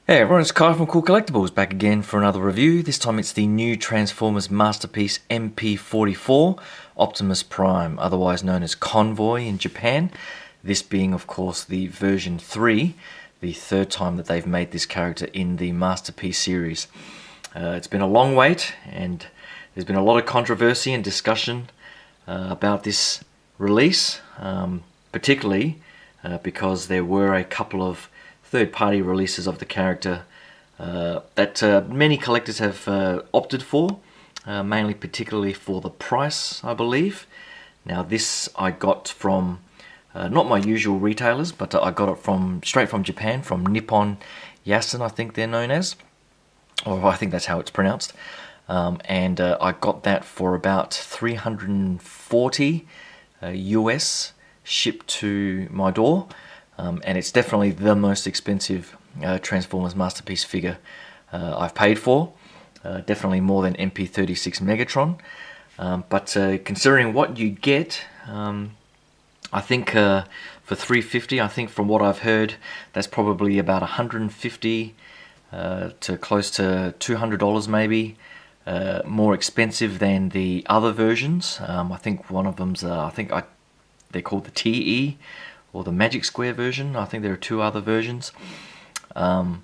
Hey everyone, it's Kai from Cool Collectibles back again for another review. This time it's the new Transformers Masterpiece MP-44 Optimus Prime, otherwise known as Convoy in Japan. This being, of course, the version 3, the third time that they've made this character in the Masterpiece series. It's been a long wait, and there's been a lot of controversy and discussion about this release, particularly because there were a couple of third-party releases of the character that many collectors have opted for, mainly particularly for the price, I believe. Now this I got from not my usual retailers, but I got it straight from Japan, from Nippon Yasen, I think they're known as, or I think that's how it's pronounced. And I got that for about 340 US shipped to my door. And it's definitely the most expensive Transformers Masterpiece figure I've paid for. Definitely more than MP-36 Megatron. But considering what you get, I think for 350, I think from what I've heard, that's probably about 150 to close to $200 maybe. More expensive than the other versions. I think one of them's, they're called the TE, or the Magic Square version. I think there are two other versions that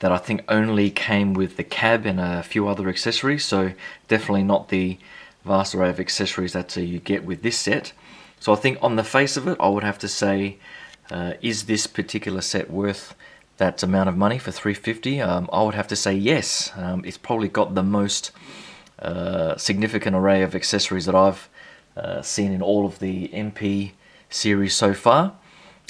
I think only came with the cab and a few other accessories, so definitely not the vast array of accessories that you get with this set. So I think on the face of it, I would have to say, is this particular set worth that amount of money for 350? I would have to say yes. It's probably got the most significant array of accessories that I've seen in all of the MP series so far.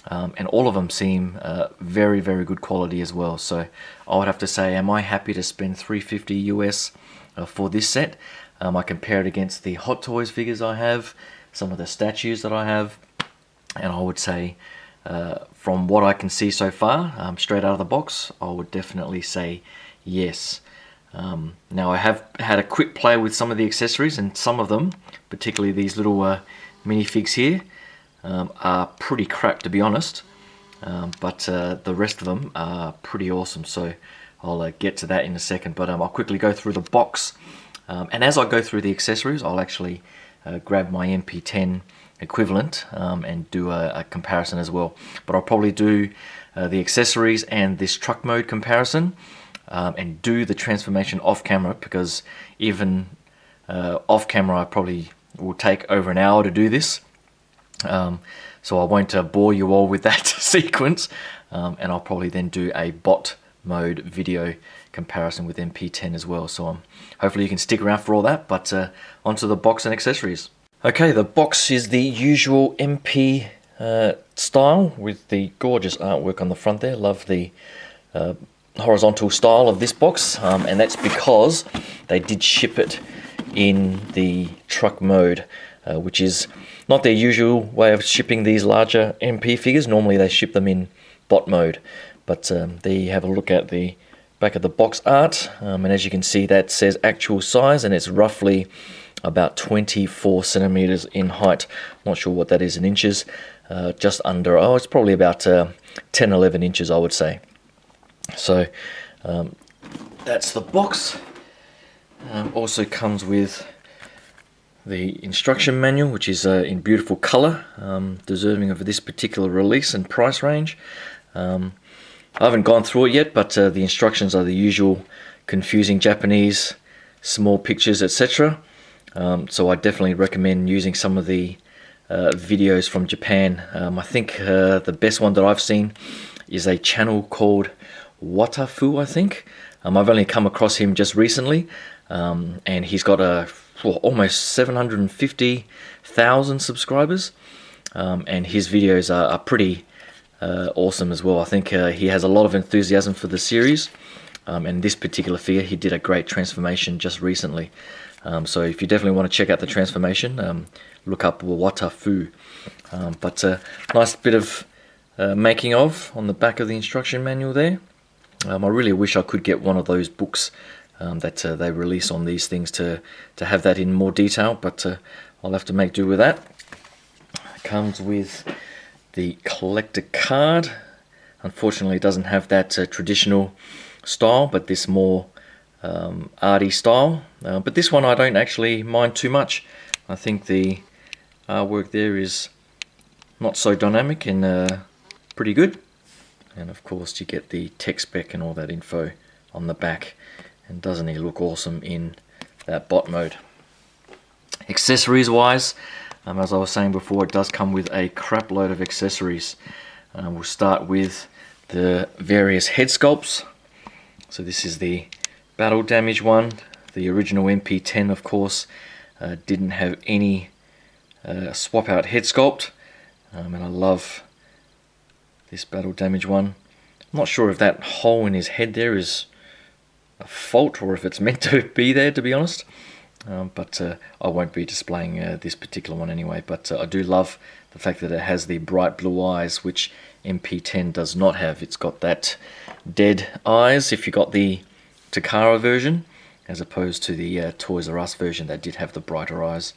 And all of them seem very, very good quality as well. So I would have to say, am I happy to spend 350 US for this set? I compare it against the Hot Toys figures I have, some of the statues that I have, and I would say, from what I can see so far, straight out of the box, I would definitely say yes. Now I have had a quick play with some of the accessories, and some of them, particularly these little minifigs here, are pretty crap, to be honest, but the rest of them are pretty awesome, so I'll get to that in a second. But I'll quickly go through the box, and as I go through the accessories, I'll actually grab my MP10 equivalent and do a comparison as well. But I'll probably do the accessories and this truck mode comparison, and do the transformation off camera, because even off camera I probably will take over an hour to do this. So I won't bore you all with that sequence, and I'll probably then do a bot mode video comparison with MP10 as well. So hopefully you can stick around for all that, but onto the box and accessories. Okay, the box is the usual MP style with the gorgeous artwork on the front there. Love the horizontal style of this box, and that's because they did ship it in the truck mode, which is not their usual way of shipping these larger MP figures. Normally they ship them in bot mode, but there you have a look at the back of the box art, and as you can see, that says actual size, and it's roughly about 24 centimeters in height. Not sure what that is in inches, just under, it's probably about 10-11 inches, I would say. So that's the box. Also comes with the instruction manual, which is in beautiful color, deserving of this particular release and price range. I haven't gone through it yet, but the instructions are the usual confusing Japanese, small pictures, etc. So I definitely recommend using some of the videos from Japan. I think the best one that I've seen is a channel called Watafu, I think. I've only come across him just recently, and he's got almost 750,000 subscribers, and his videos are pretty awesome as well. I think he has a lot of enthusiasm for the series, and this particular figure, he did a great transformation just recently. So if you definitely want to check out the transformation, look up Watafu. But nice bit of making of on the back of the instruction manual there. I really wish I could get one of those books that they release on these things to have that in more detail, but I'll have to make do with that. It comes with the collector card. Unfortunately, it doesn't have that traditional style, but this more arty style. But this one I don't actually mind too much. I think the artwork there is not so dynamic and pretty good. And of course you get the tech spec and all that info on the back. And doesn't he look awesome in that bot mode? Accessories wise, as I was saying before, it does come with a crap load of accessories. We'll start with the various head sculpts. So this is the battle damage one. The original MP10, of course, didn't have any swap out head sculpt. And I love this battle damage one. I'm not sure if that hole in his head there is a fault or if it's meant to be there, to be honest. But I won't be displaying this particular one anyway. But I do love the fact that it has the bright blue eyes, which MP10 does not have. It's got that dead eyes if you got the Takara version, as opposed to the Toys R Us version that did have the brighter eyes.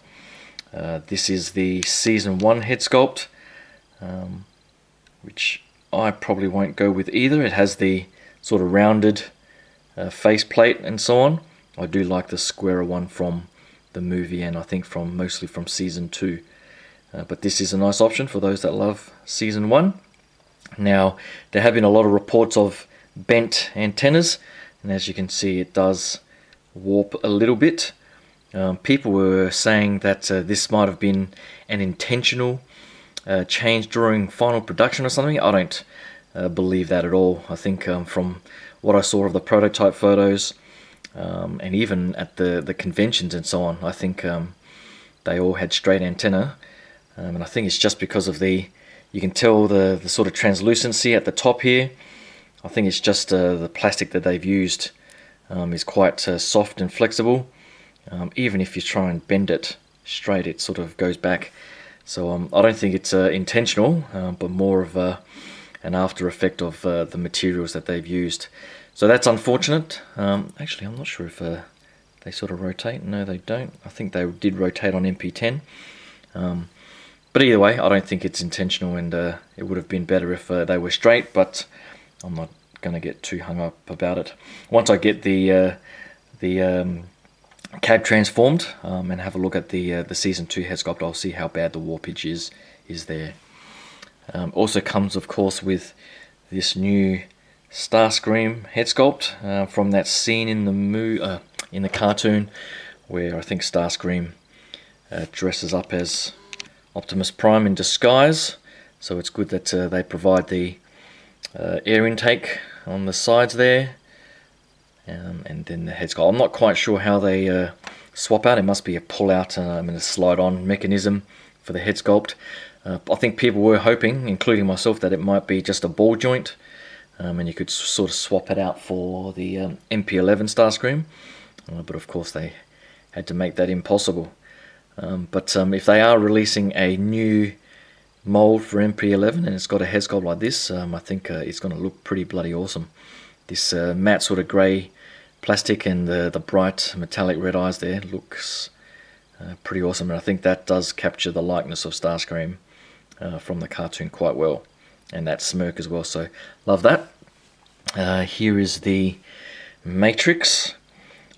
This is the Season 1 head sculpt, which I probably won't go with either. It has the sort of rounded face plate and so on. I do like the squarer one from the movie, and I think mostly from Season 2. But this is a nice option for those that love Season 1. Now, there have been a lot of reports of bent antennas, and as you can see, it does warp a little bit. People were saying that this might have been an intentional change during final production or something. I don't believe that at all. I think from what I saw of the prototype photos, and even at the conventions and so on, I think they all had straight antenna. And I think it's just because of you can tell the sort of translucency at the top here. I think it's just the plastic that they've used is quite soft and flexible. Even if you try and bend it straight, it sort of goes back. So I don't think it's intentional, but more of an after effect of the materials that they've used. So that's unfortunate. Actually, I'm not sure if they sort of rotate. No, they don't. I think they did rotate on MP10. But either way, I don't think it's intentional, and it would have been better if they were straight, but I'm not going to get too hung up about it. Once I get the cab transformed and have a look at the Season 2 head sculpt, I'll see how bad the warpage is there. Also comes, of course, with this new Starscream head sculpt from that scene in the cartoon, where I think Starscream dresses up as Optimus Prime in disguise. So it's good that they provide the air intake on the sides there, and then the head sculpt. I'm not quite sure how they swap out. It must be a pull out and a slide on mechanism for the head sculpt. I think people were hoping, including myself, that it might be just a ball joint, and you could sort of swap it out for the MP11 Starscream, but of course they had to make that impossible. But if they are releasing a new mold for MP11 and it's got a head sculpt like this, I think it's going to look pretty bloody awesome. This matte sort of grey plastic and the bright metallic red eyes there looks pretty awesome, and I think that does capture the likeness of Starscream from the cartoon quite well, and that smirk as well, so love that. Here is the Matrix.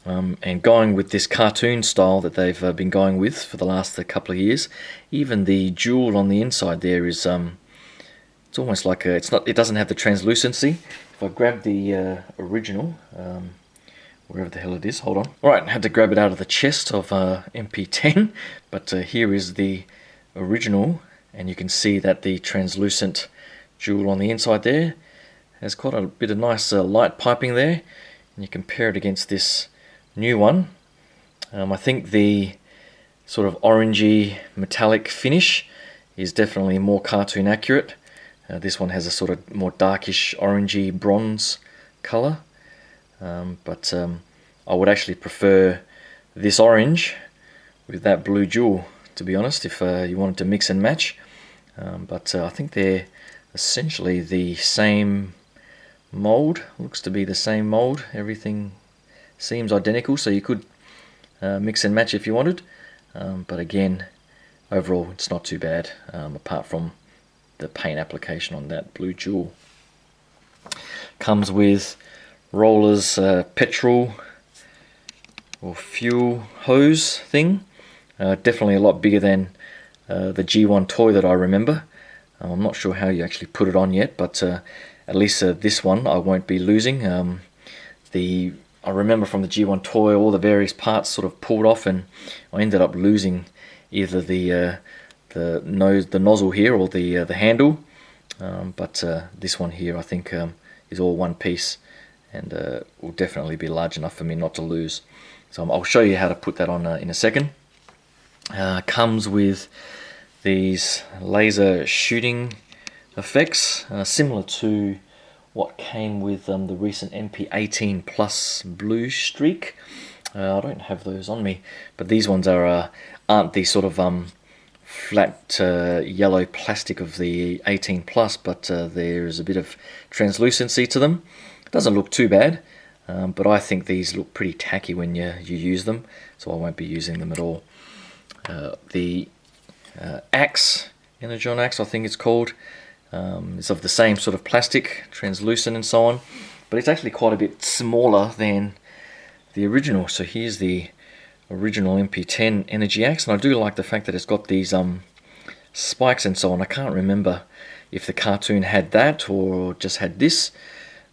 And going with this cartoon style that they've been going with for the last couple of years, even the jewel on the inside there is it's almost like it doesn't have the translucency. If I grab the original, wherever the hell it is, hold on. Alright, I had to grab it out of the chest of MP10, but here is the original, and you can see that the translucent jewel on the inside there has quite a bit of nice light piping there, and you compare it against this new one. I think the sort of orangey metallic finish is definitely more cartoon accurate. This one has a sort of more darkish orangey bronze color, but I would actually prefer this orange with that blue jewel, to be honest, if you wanted to mix and match. But I think they're essentially the same mold. Looks to be the same mold. Everything seems identical, so you could mix and match if you wanted, but again, overall it's not too bad, apart from the paint application on that blue jewel. Comes with rollers petrol or fuel hose thing. Definitely a lot bigger than the G1 toy that I remember. I'm not sure how you actually put it on yet, but at least this one I won't be losing. I remember from the G1 toy all the various parts sort of pulled off, and I ended up losing either the nozzle here or the handle. But this one here I think is all one piece, and will definitely be large enough for me not to lose. So I'll show you how to put that on in a second. Comes with these laser shooting effects, similar to what came with the recent MP-18 Plus Blue Streak. I don't have those on me, but these ones aren't the sort of flat yellow plastic of the 18 Plus, but there's a bit of translucency to them. It doesn't look too bad, but I think these look pretty tacky when you use them, so I won't be using them at all. The axe, Energon axe I think it's called, it's of the same sort of plastic, translucent and so on, but it's actually quite a bit smaller than the original. So here's the original MP10 Energy Axe, and I do like the fact that it's got these spikes and so on. I can't remember if the cartoon had that or just had this,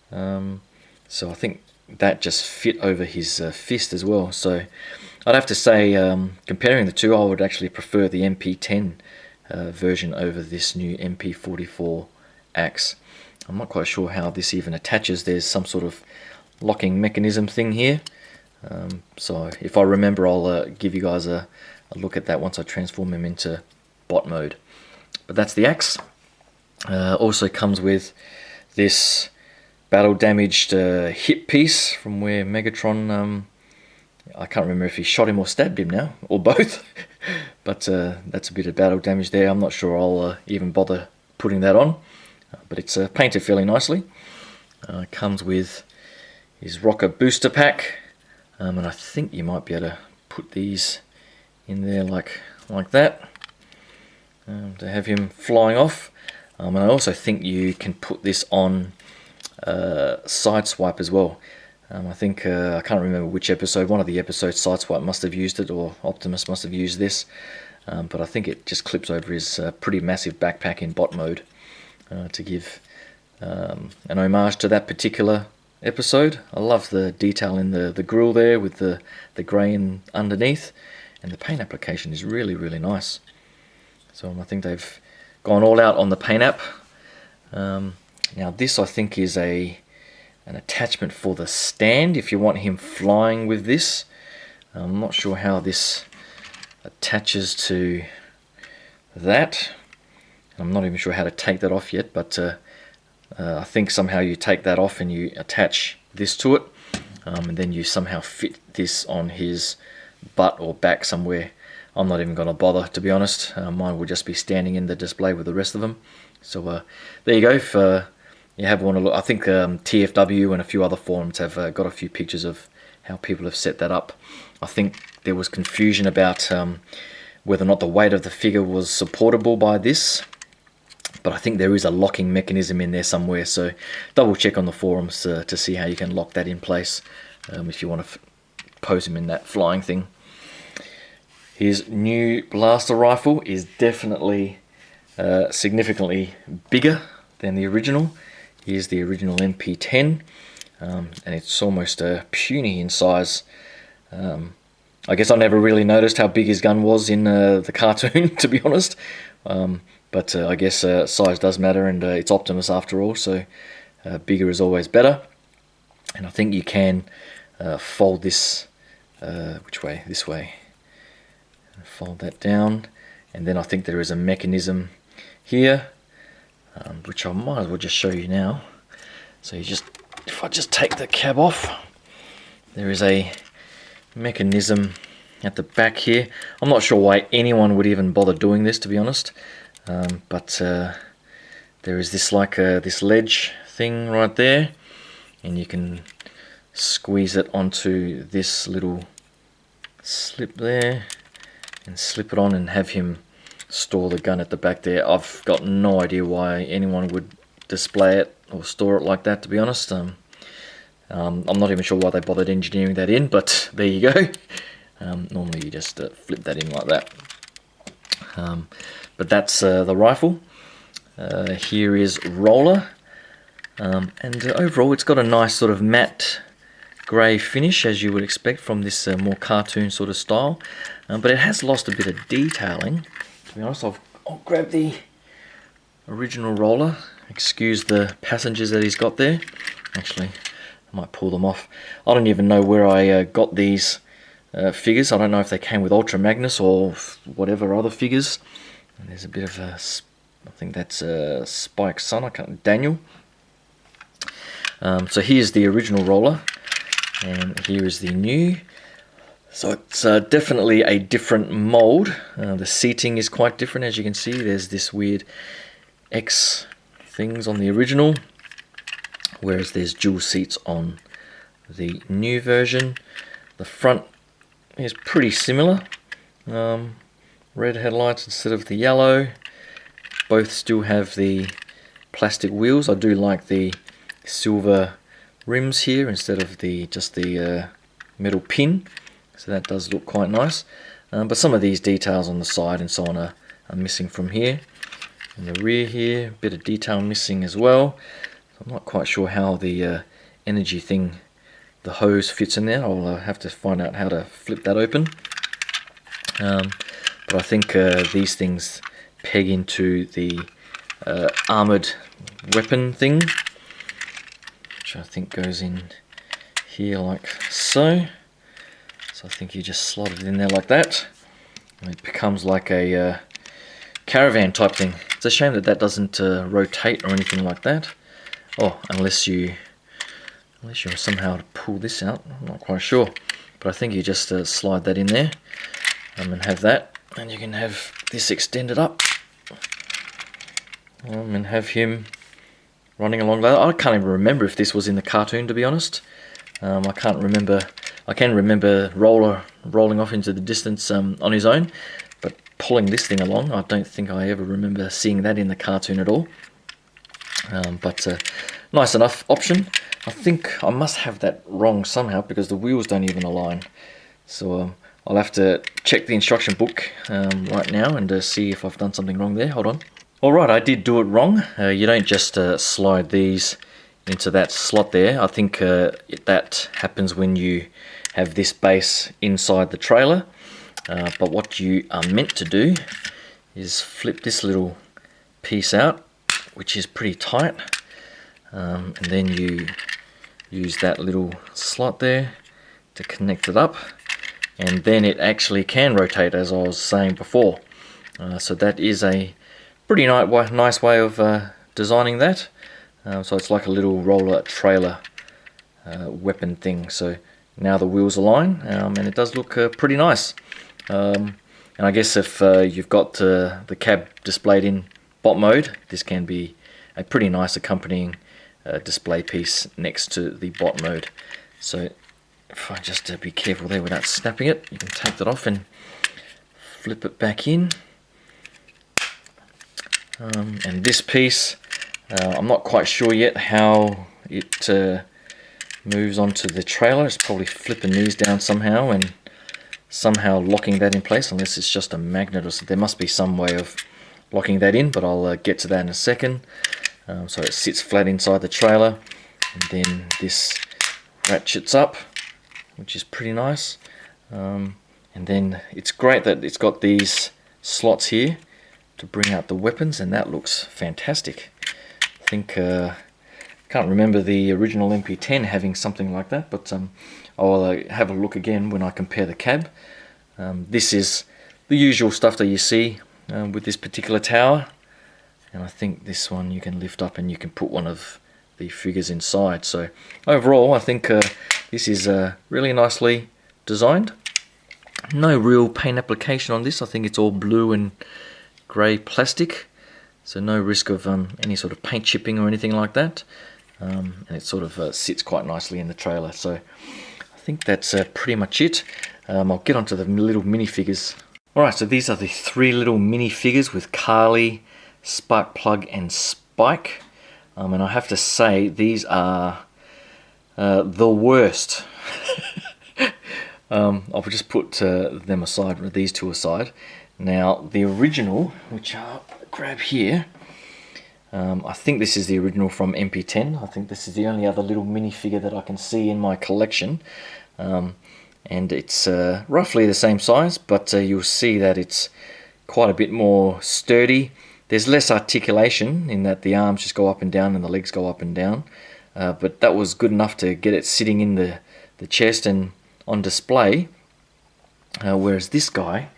so I think that just fit over his fist as well. So I'd have to say, comparing the two, I would actually prefer the MP10 version over this new MP-44 axe. I'm not quite sure how this even attaches. There's some sort of locking mechanism thing here. So if I remember, I'll give you guys a look at that once I transform him into bot mode. But that's the axe. Also comes with this battle damaged hip piece from where Megatron, I can't remember if he shot him or stabbed him now, or both. But that's a bit of battle damage there. I'm not sure I'll even bother putting that on, but it's painted fairly nicely. Comes with his rocket booster pack, and I think you might be able to put these in there like that, to have him flying off. And I also think you can put this on Sideswipe as well. I think, I can't remember which episode, one of the episodes Sideswipe must have used it, or Optimus must have used this, but I think it just clips over his pretty massive backpack in bot mode, to give an homage to that particular episode. I love the detail in the grill there with the grey underneath, and the paint application is really, really nice. So I think they've gone all out on the paint app. Now this I think is an attachment for the stand if you want him flying with this. I'm not sure how this attaches to that. I'm not even sure how to take that off yet, but I think somehow you take that off and you attach this to it, and then you somehow fit this on his butt or back somewhere. I'm not even going to bother, to be honest. Mine will just be standing in the display with the rest of them. So there you go. If you have one to look, I think TFW and a few other forums have got a few pictures of how people have set that up. I think there was confusion about whether or not the weight of the figure was supportable by this, but I think there is a locking mechanism in there somewhere, so double check on the forums to see how you can lock that in place if you want to pose him in that flying thing. His new blaster rifle is definitely significantly bigger than the original. Here's the original MP10, and it's almost puny in size. I guess I never really noticed how big his gun was in the cartoon, to be honest. But I guess size does matter, and it's Optimus after all, so bigger is always better. And I think you can fold this, which way? This way. Fold that down, and then I think there is a mechanism here, which I might as well just show you now. So if I just take the cab off, there is a mechanism at the back here. I'm not sure why anyone would even bother doing this, to be honest, but there is this this ledge thing right there, and you can squeeze it onto this little slip there and slip it on and have him store the gun at the back there. I've got no idea why anyone would display it or store it like that, to be honest. I'm not even sure why they bothered engineering that in, but there you go. Normally you just flip that in like that. But that's the rifle. Here is roller. And overall it's got a nice sort of matte grey finish, as you would expect from this more cartoon sort of style. But it has lost a bit of detailing. To be honest, I'll grab the original roller. Excuse the passengers that he's got there. Actually, I might pull them off. I don't even know where I got these figures. I don't know if they came with Ultra Magnus or whatever other figures. And there's a bit of a, I think that's Spike's son, I can't, Daniel. So here's the original roller, and here is the new. So it's definitely a different mold. The seating is quite different, as you can see. There's this weird X things on the original, whereas there's dual seats on the new version. The front is pretty similar. Red headlights instead of the yellow. Both still have the plastic wheels. I do like the silver rims here instead of just the metal pin. So that does look quite nice. But some of these details on the side and so on are missing from here. In the rear here, a bit of detail missing as well. So I'm not quite sure how the energy thing, the hose, fits in there. I'll have to find out how to flip that open. But I think these things peg into the armoured weapon thing, which I think goes in here like so. So I think you just slot it in there like that, and it becomes like a caravan type thing. It's a shame that that doesn't rotate or anything like that. Oh, unless you somehow to pull this out. I'm not quite sure, but I think you just slide that in there and have that, and you can have this extended up and have him running along that. I can't even remember if this was in the cartoon, to be honest. I can't remember. I can remember Roller rolling off into the distance on his own, but pulling this thing along, I don't think I ever remember seeing that in the cartoon at all. But nice enough option. I think I must have that wrong somehow because the wheels don't even align. So I'll have to check the instruction book right now and see if I've done something wrong there. Hold on. Alright, I did do it wrong. You don't just slide these into that slot there. I think that happens when you have this base inside the trailer. But what you are meant to do is flip this little piece out, which is pretty tight. And then you use that little slot there to connect it up. And then it actually can rotate, as I was saying before. So that is a pretty nice way of designing that. So it's like a little roller trailer weapon thing. So now the wheels align, and it does look pretty nice. And I guess if you've got the cab displayed in bot mode, this can be a pretty nice accompanying display piece next to the bot mode. So if I just be careful there without snapping it, you can take that off and flip it back in. And this piece, I'm not quite sure yet how it moves onto the trailer. It's probably flipping these down somehow and somehow locking that in place, unless it's just a magnet or something. There must be some way of locking that in, but I'll get to that in a second. So it sits flat inside the trailer, and then this ratchets up, which is pretty nice. And then it's great that it's got these slots here to bring out the weapons, and that looks fantastic. I think can't remember the original MP10 having something like that, but I'll have a look again when I compare the cab. This is the usual stuff that you see with this particular tower, and I think this one you can lift up and you can put one of the figures inside. So overall I think this is really nicely designed. No real paint application on this. I think it's all blue and grey plastic, so no risk of any sort of paint chipping or anything like that. And it sort of sits quite nicely in the trailer. So I think that's pretty much it. I'll get onto the little minifigures. Alright, so these are the three little minifigures with Carly, Sparkplug and Spike. And I have to say these are the worst. I'll just put them aside, these two aside. Now the original, which I'll grab here, I think this is the original from MP10. I think this is the only other little minifigure that I can see in my collection. And it's roughly the same size, but you'll see that it's quite a bit more sturdy. There's less articulation in that the arms just go up and down and the legs go up and down. But that was good enough to get it sitting in the chest and on display. Whereas this guy,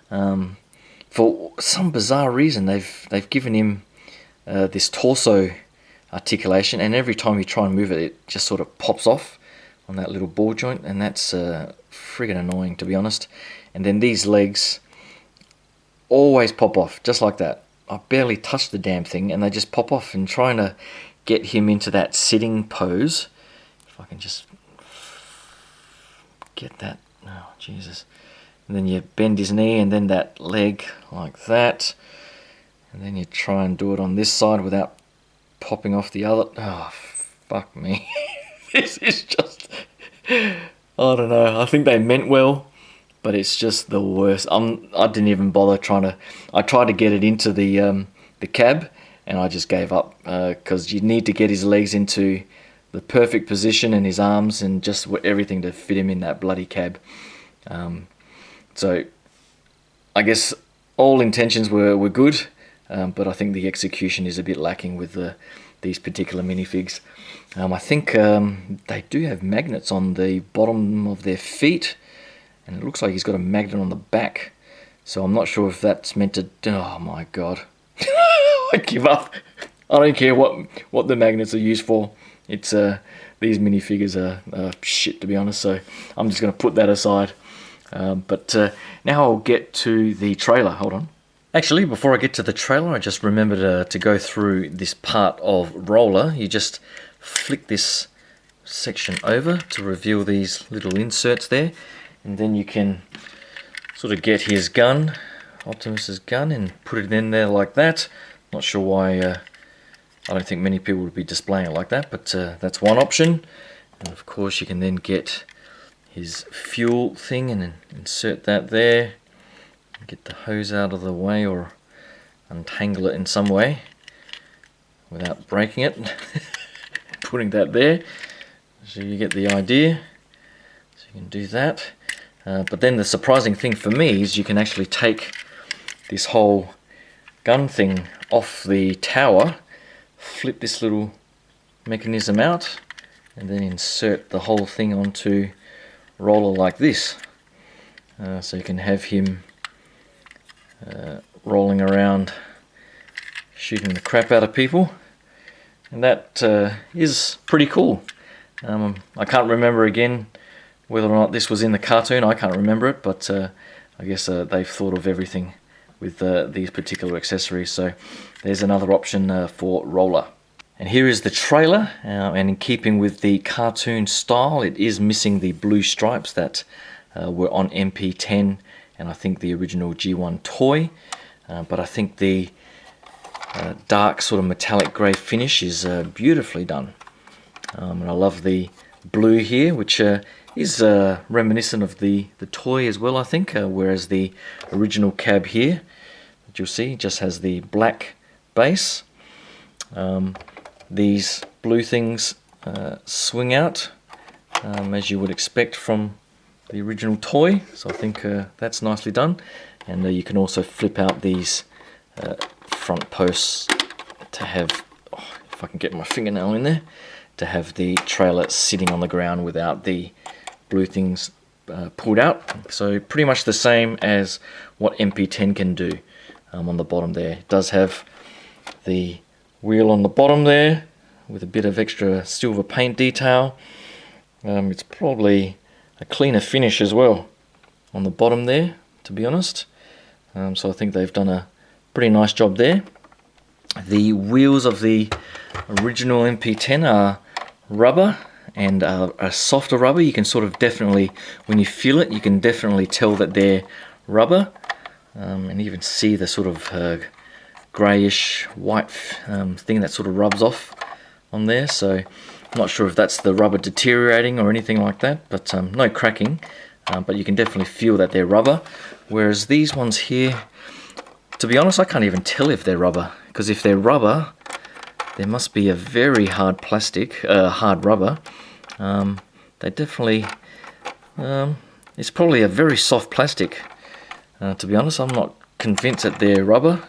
for some bizarre reason, they've given him this torso articulation, and every time you try and move it, it just sort of pops off on that little ball joint, and that's friggin' annoying, to be honest. And then these legs always pop off, just like that. I barely touch the damn thing, and they just pop off. And trying to get him into that sitting pose, if I can just get that, oh Jesus. And then you bend his knee, and then that leg like that, and then you try and do it on this side without popping off the other. Oh, fuck me. This is just, I don't know, I think they meant well, but it's just the worst. I didn't even bother I tried to get it into the cab, and I just gave up, because you need to get his legs into the perfect position and his arms and just everything to fit him in that bloody cab. So I guess all intentions were good, but I think the execution is a bit lacking with these particular minifigs. I think they do have magnets on the bottom of their feet, and it looks like he's got a magnet on the back. So I'm not sure if that's meant to... Oh my god. I give up. I don't care what the magnets are used for. It's these minifigures are shit, to be honest, so I'm just going to put that aside. But now I'll get to the trailer. Hold on. Actually, before I get to the trailer, I just remembered to go through this part of Roller. You just flick this section over to reveal these little inserts there, and then you can sort of get his gun, Optimus's gun, and put it in there like that. Not sure why, I don't think many people would be displaying it like that, but that's one option. And of course you can then get his fuel thing and insert that there. Get the hose out of the way, or untangle it in some way without breaking it. Putting that there, so you get the idea. So you can do that. But then the surprising thing for me is you can actually take this whole gun thing off the tower, flip this little mechanism out, and then insert the whole thing onto Roller like this. So you can have him rolling around shooting the crap out of people, and that is pretty cool. I can't remember again whether or not this was in the cartoon. I can't remember it, but I guess they've thought of everything with these particular accessories. So there's another option for Roller. And here is the trailer, and in keeping with the cartoon style, it is missing the blue stripes that were on MP10 and I think the original G1 toy, but I think the dark sort of metallic grey finish is beautifully done. And I love the blue here, which is reminiscent of the toy as well, I think, whereas the original cab here, that you'll see, just has the black base. These blue things swing out, as you would expect from the original toy, so I think that's nicely done. And you can also flip out these front posts to have, if I can get my fingernail in there, to have the trailer sitting on the ground without the blue things pulled out. So pretty much the same as what MP10 can do on the bottom there. It does have the wheel on the bottom there with a bit of extra silver paint detail. It's probably a cleaner finish as well on the bottom there, to be honest. So I think they've done a pretty nice job there. The wheels of the original MP10 are rubber, and a softer rubber. You can sort of definitely, when you feel it, you can definitely tell that they're rubber, and you even see the sort of greyish white thing that sort of rubs off on there. So Not sure if that's the rubber deteriorating or anything like that, but no cracking. But you can definitely feel that they're rubber. Whereas these ones here, to be honest, I can't even tell if they're rubber. Because if they're rubber, there must be a very hard plastic, hard rubber. They definitely, it's probably a very soft plastic. To be honest, I'm not convinced that they're rubber.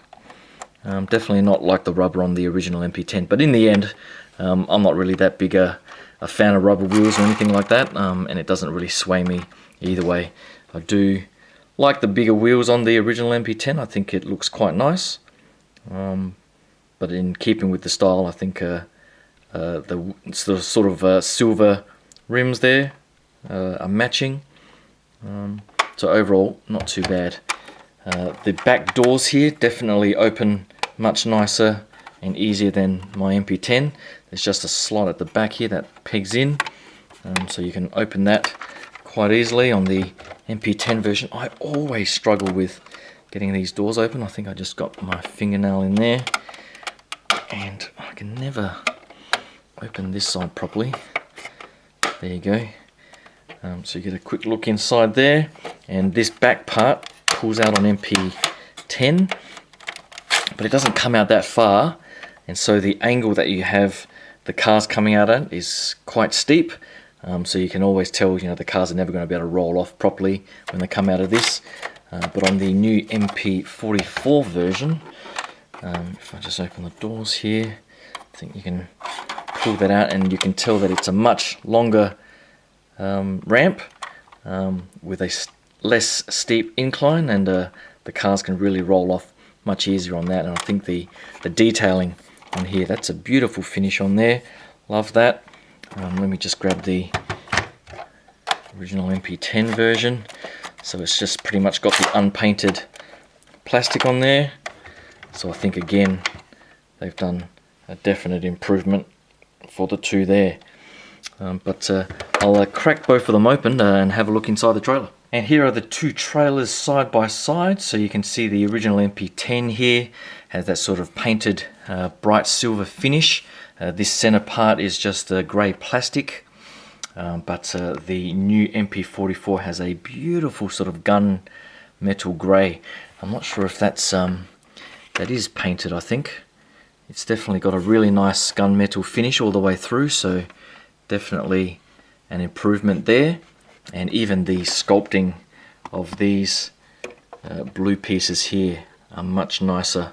Definitely not like the rubber on the original MP10. But in the end, I'm not really that big a fan of rubber wheels or anything like that. And it doesn't really sway me either way. I do like the bigger wheels on the original MP10. I think it looks quite nice. But in keeping with the style, I think the sort of silver rims there are matching. So overall, not too bad. The back doors here definitely open much nicer and easier than my MP10. There's just a slot at the back here that pegs in, so you can open that quite easily. On the MP10 version, I always struggle with getting these doors open. I think I just got my fingernail in there, and I can never open this side properly. There you go. So you get a quick look inside there, and this back part pulls out on MP10, but it doesn't come out that far, and so the angle that you have the cars coming out at is quite steep. So you can always tell, you know, the cars are never going to be able to roll off properly when they come out of this. But on the new MP-44 version, if I just open the doors here, I think you can pull that out, and you can tell that it's a much longer ramp with a less steep incline, and the cars can really roll off much easier on that. And I think the detailing on here, that's a beautiful finish on there. Love that. Let me just grab the original MP10 version. So it's just pretty much got the unpainted plastic on there. So I think again they've done a definite improvement for the two there. But I'll crack both of them open and have a look inside the trailer. And here are the two trailers side by side. So you can see the original MP10 here has that sort of painted bright silver finish. This center part is just grey plastic. But the new MP-44 has a beautiful sort of gun metal grey. I'm not sure if that's that is painted. I think it's definitely got a really nice gunmetal finish all the way through, so definitely an improvement there. And even the sculpting of these blue pieces here are much nicer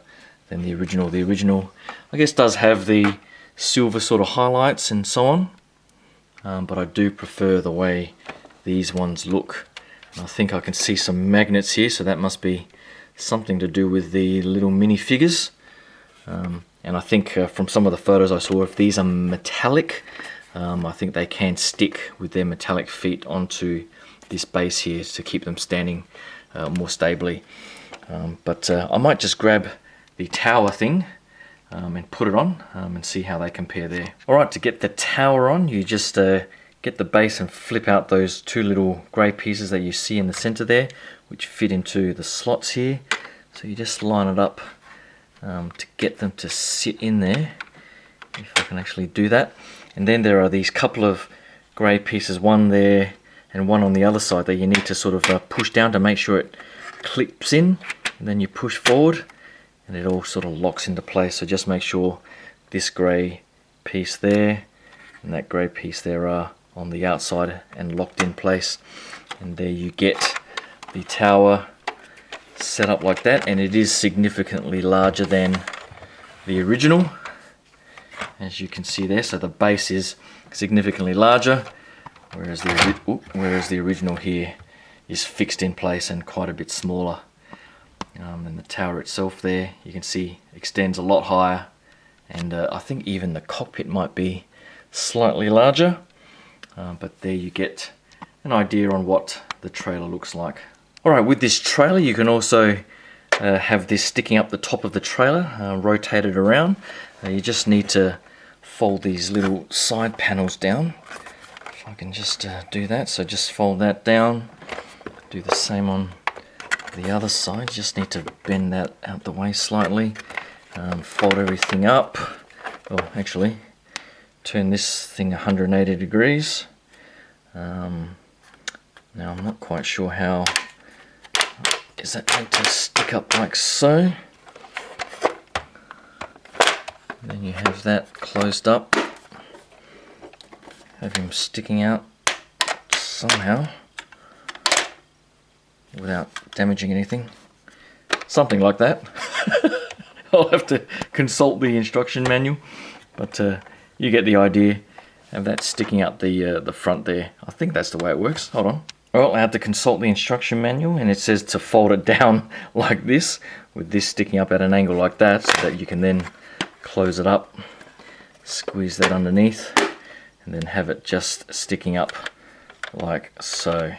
than the original. The original, I guess, does have the silver sort of highlights and so on, but I do prefer the way these ones look. And I think I can see some magnets here, so that must be something to do with the little minifigures. And I think from some of the photos I saw, if these are metallic, I think they can stick with their metallic feet onto this base here to keep them standing more stably. But I might just grab the tower thing and put it on and see how they compare there. Alright, to get the tower on, you just get the base and flip out those two little grey pieces that you see in the center there, which fit into the slots here. So you just line it up to get them to sit in there, if I can actually do that. And then there are these couple of grey pieces, one there and one on the other side, that you need to sort of push down to make sure it clips in, and then you push forward and it all sort of locks into place. So just make sure this grey piece there and that grey piece there are on the outside and locked in place, and there you get the tower set up like that. And it is significantly larger than the original, as you can see there. So the base is significantly larger, whereas the original here is fixed in place and quite a bit smaller. And the tower itself there, you can see, extends a lot higher, and I think even the cockpit might be slightly larger. But there you get an idea on what the trailer looks like. Alright, with this trailer you can also have this sticking up the top of the trailer, rotated around. You just need to fold these little side panels down. If I can just do that, so just fold that down. Do the same on the other side, just need to bend that out the way slightly. Fold everything up. Oh, actually, turn this thing 180 degrees. Now I'm not quite sure how is that going to stick up like so. Then you have that closed up, have him sticking out somehow without damaging anything, something like that. I'll have to consult the instruction manual, but you get the idea. Have that sticking out the front there. I think that's the way it works. Hold on. Well, I had to consult the instruction manual, and it says to fold it down like this, with this sticking up at an angle like that, so that you can then close it up, squeeze that underneath, and then have it just sticking up like so.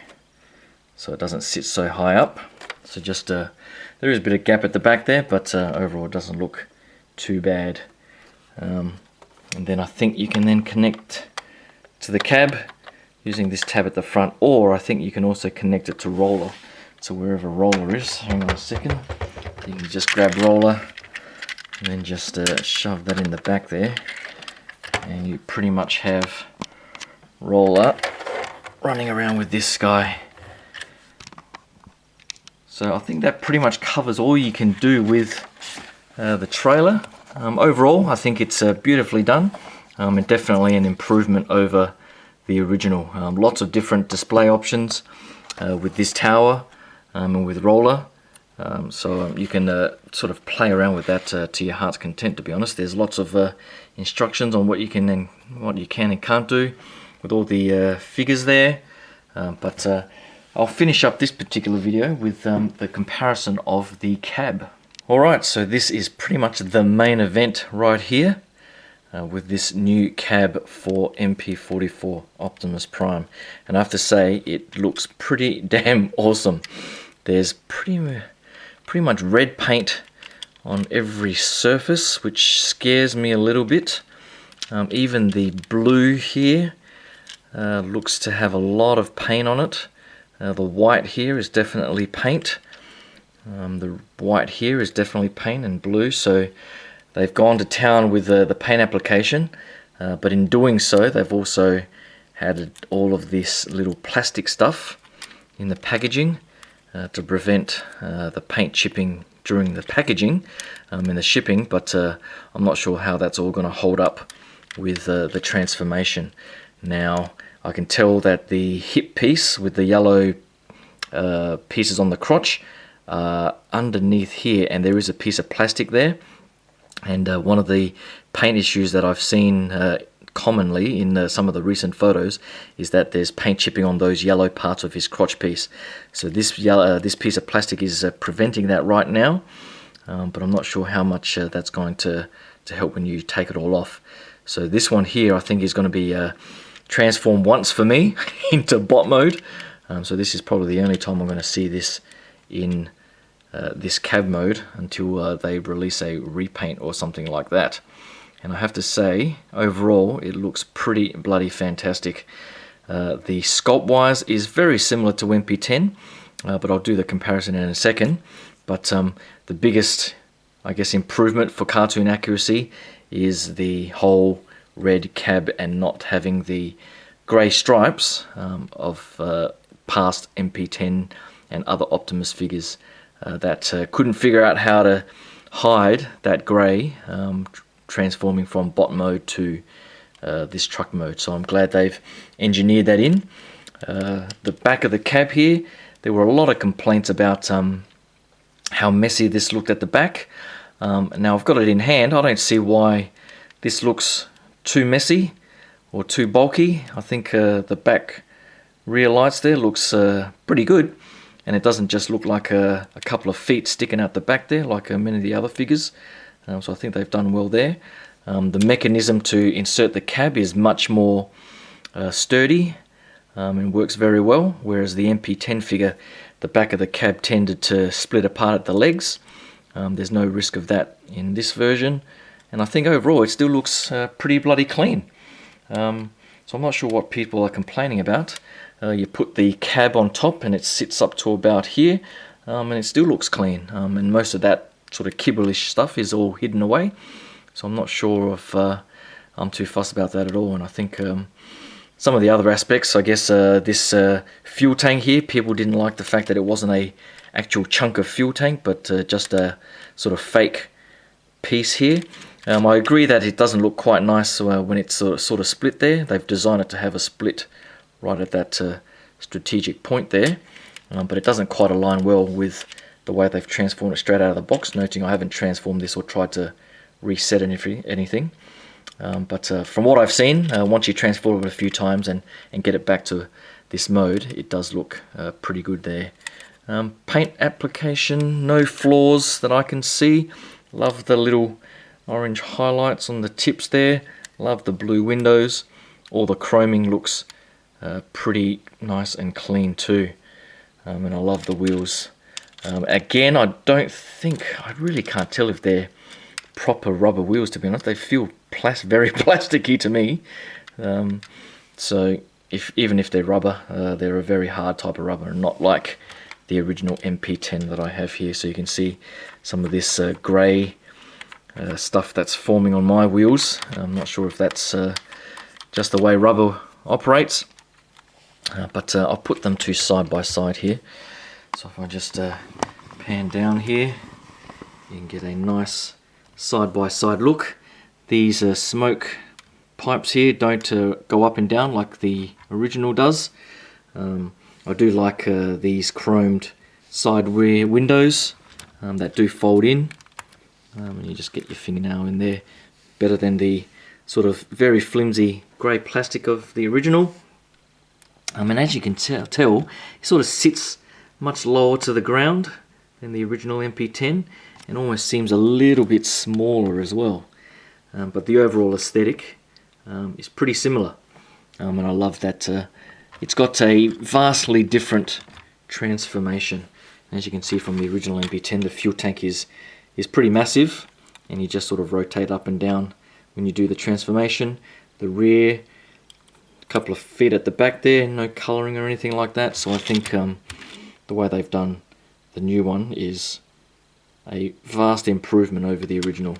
So it doesn't sit so high up. So just there is a bit of gap at the back there, but overall it doesn't look too bad. And then I think you can then connect to the cab using this tab at the front, or I think you can also connect it to roller, to wherever roller is. Hang on a second. You can just grab roller and then just shove that in the back there, and you pretty much have roller running around with this guy. So I think that pretty much covers all you can do with the trailer. Overall, I think it's beautifully done, and definitely an improvement over the original. Lots of different display options with this tower and with roller. So you can sort of play around with that to your heart's content, to be honest. There's lots of instructions on what you can and can't do with all the figures there. But I'll finish up this particular video with the comparison of the cab. Alright, so this is pretty much the main event right here with this new cab for MP-44 Optimus Prime. And I have to say, it looks pretty damn awesome. There's pretty much red paint on every surface, which scares me a little bit. Even the blue here looks to have a lot of paint on it. The white here is definitely paint. The white here is definitely paint and blue, so they've gone to town with the paint application, but in doing so they've also added all of this little plastic stuff in the packaging to prevent the paint chipping during the packaging and the shipping, but I'm not sure how that's all going to hold up with the transformation. Now I can tell that the hip piece with the yellow pieces on the crotch underneath here, and there is a piece of plastic there, and one of the paint issues that I've seen commonly in some of the recent photos is that there's paint chipping on those yellow parts of his crotch piece. So this piece of plastic is preventing that right now, but I'm not sure how much that's going to help when you take it all off. So this one here I think is going to be transformed once for me into bot mode. So this is probably the only time I'm going to see this in this cab mode until they release a repaint or something like that. And I have to say, overall it looks pretty bloody fantastic. The sculpt wise is very similar to MP10, but I'll do the comparison in a second. But the biggest, I guess, improvement for cartoon accuracy is the whole red cab and not having the grey stripes of past MP10 and other Optimus figures that couldn't figure out how to hide that grey transforming from bot mode to this truck mode. So I'm glad they've engineered that in. The back of the cab here, there were a lot of complaints about how messy this looked at the back. Now I've got it in hand. I don't see why this looks too messy or too bulky. I think the back rear lights there looks pretty good, and it doesn't just look like a couple of feet sticking out the back there like many of the other figures. So I think they've done well there. The mechanism to insert the cab is much more sturdy and works very well, whereas the MP10 figure, the back of the cab tended to split apart at the legs. There's no risk of that in this version, and I think overall it still looks pretty bloody clean. So I'm not sure what people are complaining about. You put the cab on top and it sits up to about here, and it still looks clean, and most of that sort of kibbleish stuff is all hidden away. So I'm not sure of I'm too fussed about that at all. And I think some of the other aspects, I guess this fuel tank here, people didn't like the fact that it wasn't a actual chunk of fuel tank, but just a sort of fake piece here. I agree that it doesn't look quite nice when it's sort of split there. They've designed it to have a split right at that strategic point there, but it doesn't quite align well with the way they've transformed it straight out of the box, noting I haven't transformed this or tried to reset anything. But from what I've seen, once you transform it a few times and get it back to this mode, it does look pretty good there. Paint application, no flaws that I can see. Love the little orange highlights on the tips there. Love the blue windows. All the chroming looks pretty nice and clean too. And I love the wheels. Again, I really can't tell if they're proper rubber wheels, to be honest. They feel very plasticky to me. So even if they're rubber, they're a very hard type of rubber, and not like the original MP10 that I have here. So you can see some of this grey stuff that's forming on my wheels. I'm not sure if that's just the way rubber operates, but I'll put them two side by side here. So if I just pan down here, you can get a nice side by side look. These smoke pipes here don't go up and down like the original does. I do like these chromed side rear windows that do fold in, and you just get your fingernail in there, better than the sort of very flimsy grey plastic of the original. And as you can tell, it sort of sits much lower to the ground than the original MP10, and almost seems a little bit smaller as well. But the overall aesthetic is pretty similar, and I love that it's got a vastly different transformation. As you can see from the original MP10, the fuel tank is pretty massive, and you just sort of rotate up and down when you do the transformation. The rear, a couple of feet at the back there, no colouring or anything like that. So I think the way they've done the new one is a vast improvement over the original.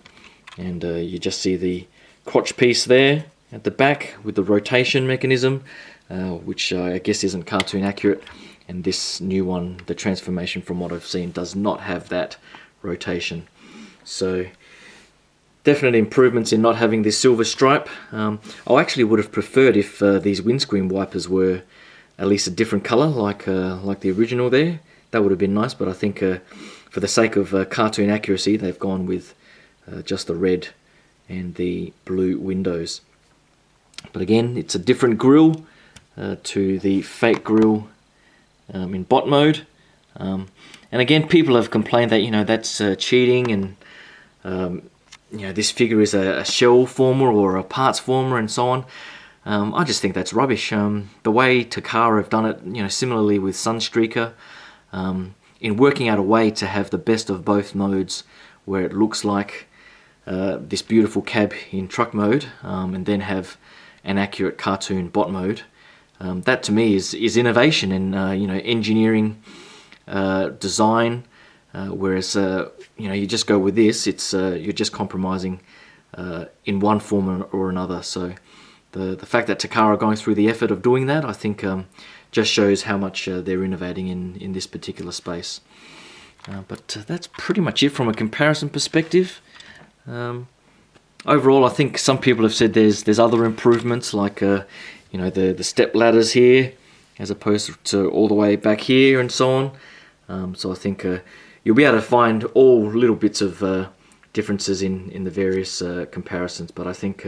And you just see the crotch piece there at the back with the rotation mechanism, which I guess isn't cartoon accurate. And this new one, the transformation from what I've seen, does not have that rotation. So definite improvements in not having this silver stripe. I actually would have preferred if these windscreen wipers were at least a different colour, like the original there. That would have been nice, but I think for the sake of cartoon accuracy, they've gone with just the red and the blue windows. But again, it's a different grille to the fake grille in bot mode. And again, people have complained that that's cheating, and this figure is a shell former or a parts former and so on. I just think that's rubbish. The way Takara have done it, similarly with Sunstreaker, in working out a way to have the best of both modes, where it looks like this beautiful cab in truck mode, and then have an accurate cartoon bot mode. That to me is innovation and engineering, design. Whereas you just go with this, it's you're just compromising in one form or another. So the fact that Takara are going through the effort of doing that, I think just shows how much they're innovating in this particular space. But that's pretty much it from a comparison perspective. Overall, I think some people have said there's other improvements, like the step ladders here, as opposed to all the way back here and so on. So I think you'll be able to find all little bits of differences in the various comparisons. But I think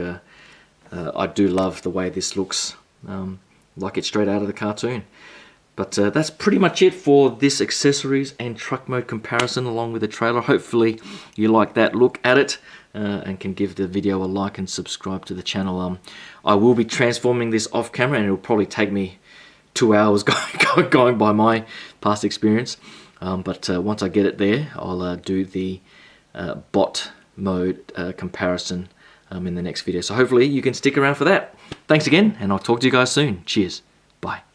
I do love the way this looks, like it's straight out of the cartoon. But that's pretty much it for this accessories and truck mode comparison along with the trailer. Hopefully you like that look at it and can give the video a like and subscribe to the channel. I will be transforming this off camera, and it'll probably take me 2 hours going by my past experience. But once I get it there, I'll do the bot mode comparison in the next video. So hopefully you can stick around for that. Thanks again, and I'll talk to you guys soon. Cheers. Bye.